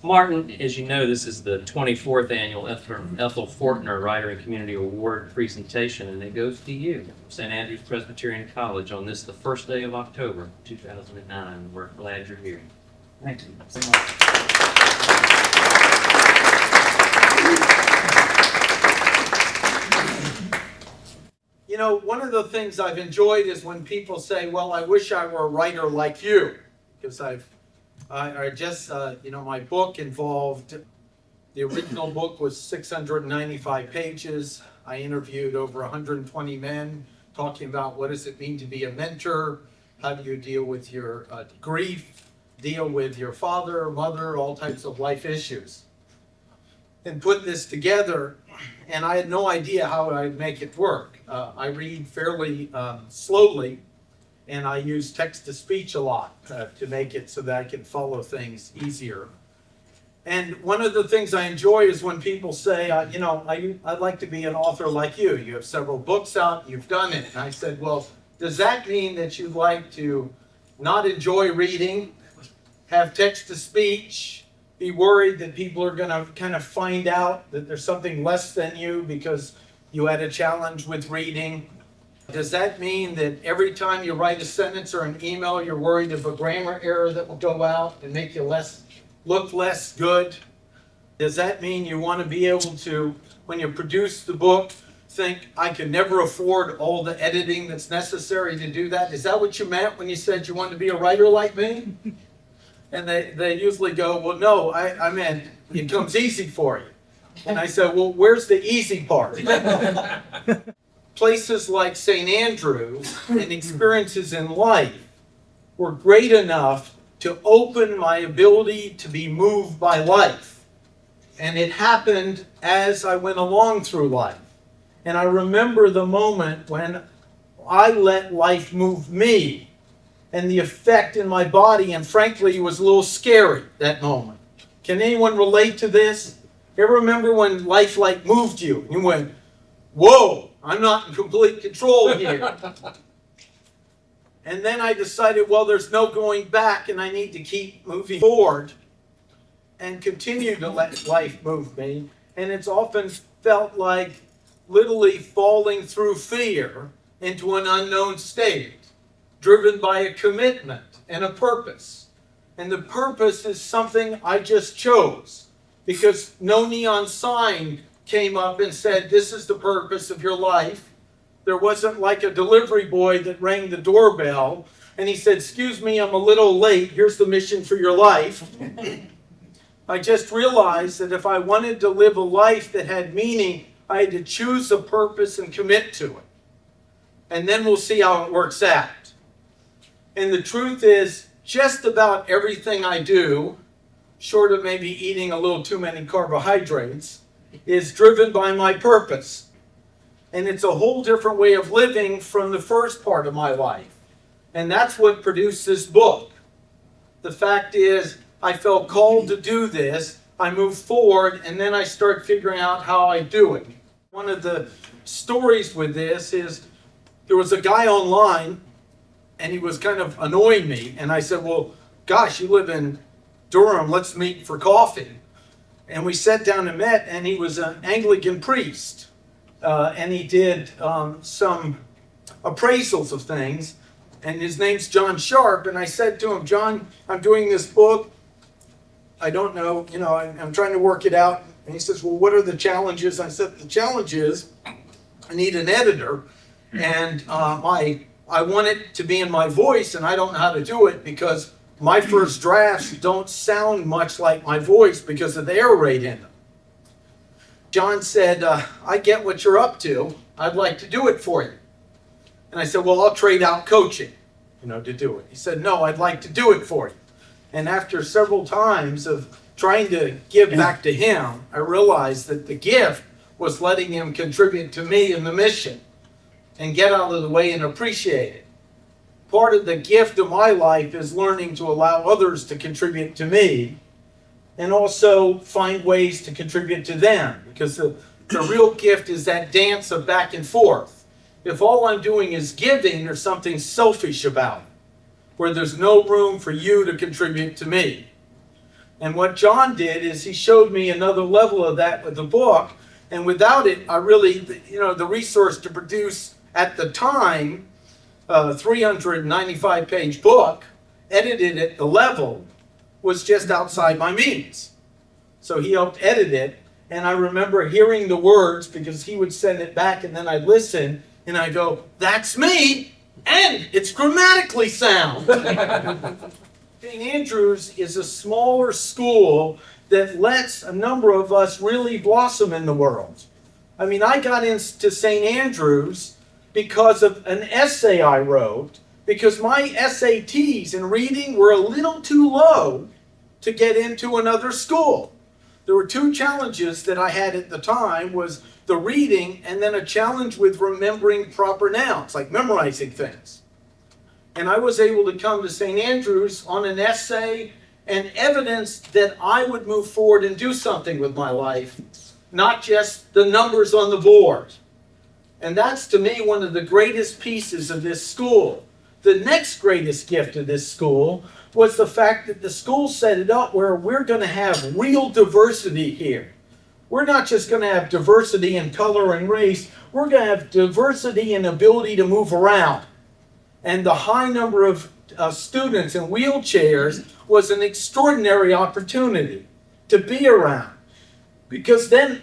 Martin, as you know, this is the 24th annual Ethel Fortner Writer and Community Award presentation, and it goes to you, St. Andrew's Presbyterian College, on this, the first day of October, 2009. We're glad you're here. Thank you so much. You know, one of the things I've enjoyed is when people say, well, I wish I were a writer like you, because my book involved, the original book was 695 pages. I interviewed over 120 men talking about what does it mean to be a mentor, how do you deal with your grief, deal with your father, mother, all types of life issues. And put this together, and I had no idea how I'd make it work. I read fairly slowly, and I use text-to-speech a lot to make it so that I can follow things easier. And one of the things I enjoy is when people say, I'd like to be an author like you. You have several books out, you've done it. And I said, well, does that mean that you'd like to not enjoy reading, have text-to-speech, be worried that people are going to kind of find out that there's something less than you because you had a challenge with reading? Does that mean that every time you write a sentence or an email, you're worried of a grammar error that will go out and make you look less good? Does that mean you want to be able to, when you produce the book, think, I could never afford all the editing that's necessary to do that? Is that what you meant when you said you wanted to be a writer like me? And they usually go, well, no, I meant it comes easy for you. And I said, well, where's the easy part? Places like St. Andrews and experiences in life were great enough to open my ability to be moved by life. And it happened as I went along through life. And I remember the moment when I let life move me and the effect in my body, and frankly, it was a little scary, that moment. Can anyone relate to this? You ever remember when life moved you? You went, whoa, I'm not in complete control here. And then I decided, well, there's no going back, and I need to keep moving forward and continue to let life move me. And it's often felt like literally falling through fear into an unknown state, driven by a commitment and a purpose. And the purpose is something I just chose, because no neon sign came up and said, this is the purpose of your life. There wasn't like a delivery boy that rang the doorbell and he said, excuse me, I'm a little late. Here's the mission for your life. I just realized that if I wanted to live a life that had meaning, I had to choose a purpose and commit to it. And then we'll see how it works out. And the truth is, just about everything I do, short of maybe eating a little too many carbohydrates, is driven by my purpose. And it's a whole different way of living from the first part of my life. And that's what produced this book. The fact is, I felt called to do this. I moved forward, and then I start figuring out how I do it. One of the stories with this is, there was a guy online, and he was kind of annoying me. And I said, well, gosh, you live in Durham, let's meet for coffee. And we sat down and met, and he was an Anglican priest. And he did some appraisals of things. And his name's John Sharp. And I said to him, John, I'm doing this book. I don't know, I'm trying to work it out. And he says, well, what are the challenges? I said, the challenge is I need an editor. And I want it to be in my voice, and I don't know how to do it because my first drafts don't sound much like my voice because of the air rate in them. John said, I get what you're up to. I'd like to do it for you. And I said, well, I'll trade out coaching, to do it. He said, no, I'd like to do it for you. And after several times of trying to give back to him, I realized that the gift was letting him contribute to me in the mission and get out of the way and appreciate it. Part of the gift of my life is learning to allow others to contribute to me and also find ways to contribute to them, because the real gift is that dance of back and forth. If all I'm doing is giving, there's something selfish about it, where there's no room for you to contribute to me. And what John did is he showed me another level of that with the book. And without it, I really, the resource to produce at the time, a 395-page book, edited at the level, was just outside my means. So he helped edit it. And I remember hearing the words because he would send it back and then I'd listen and I'd go, that's me, and it's grammatically sound. St. Andrews is a smaller school that lets a number of us really blossom in the world. I mean, I got into St. Andrews because of an essay I wrote, because my SATs in reading were a little too low to get into another school. There were two challenges that I had at the time, was the reading and then a challenge with remembering proper nouns, like memorizing things. And I was able to come to St. Andrews on an essay and evidence that I would move forward and do something with my life, not just the numbers on the board. And that's, to me, one of the greatest pieces of this school. The next greatest gift of this school was the fact that the school set it up where we're going to have real diversity here. We're not just going to have diversity in color and race, we're going to have diversity in ability to move around. And the high number of students in wheelchairs was an extraordinary opportunity to be around. Because then,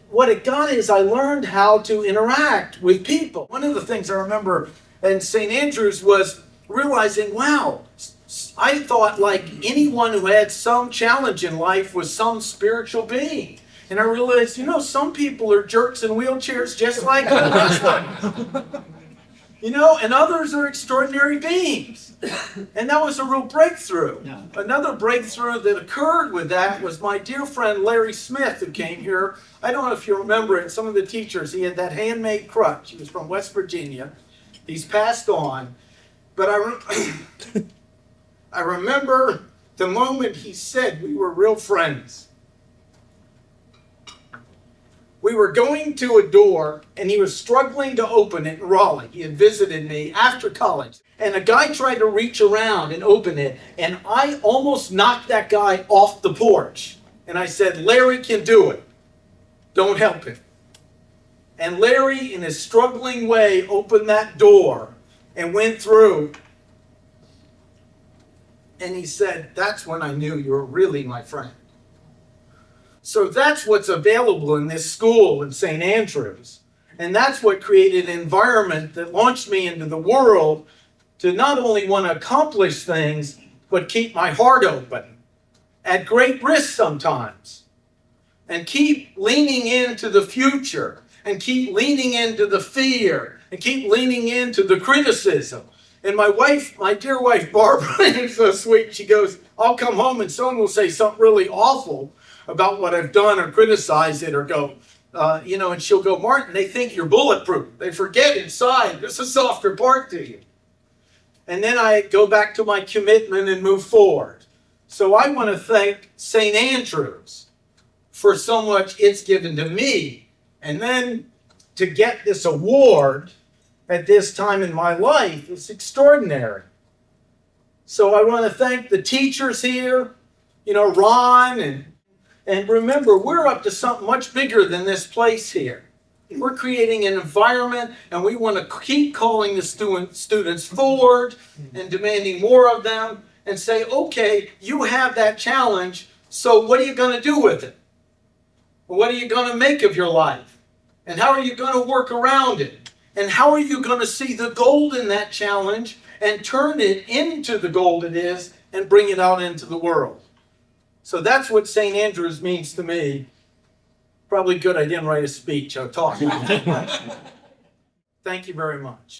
what it got is I learned how to interact with people. One of the things I remember in St. Andrews was realizing, wow, I thought like anyone who had some challenge in life was some spiritual being. And I realized, some people are jerks in wheelchairs just like us. And others are extraordinary beings. And that was a real breakthrough. Yeah. Another breakthrough that occurred with that was my dear friend Larry Smith, who came here. I don't know if you remember it, some of the teachers, he had that handmade crutch. He was from West Virginia. He's passed on. But I remember the moment he said we were real friends. We were going to a door, and he was struggling to open it in Raleigh. He had visited me after college. And a guy tried to reach around and open it, and I almost knocked that guy off the porch. And I said, Larry can do it. Don't help him. And Larry, in his struggling way, opened that door and went through. And he said, that's when I knew you were really my friend. So that's what's available in this school in St. Andrews. And that's what created an environment that launched me into the world to not only want to accomplish things, but keep my heart open, at great risk sometimes, and keep leaning into the future, and keep leaning into the fear, and keep leaning into the criticism. And my wife, my dear wife, Barbara, is so sweet. She goes, I'll come home and someone will say something really awful about what I've done or criticize it or go, and she'll go, Martin, they think you're bulletproof. They forget inside there's a softer part to you. And then I go back to my commitment and move forward. So I want to thank St. Andrews for so much it's given to me. And then to get this award at this time in my life is extraordinary. So I want to thank the teachers here, Ron, and remember, we're up to something much bigger than this place here. We're creating an environment, and we want to keep calling the students forward and demanding more of them and say, okay, you have that challenge, so what are you going to do with it? What are you going to make of your life? And how are you going to work around it? And how are you going to see the gold in that challenge and turn it into the gold it is and bring it out into the world? So that's what St. Andrews means to me. Probably good I didn't write a speech. I'll talk. Thank you very much.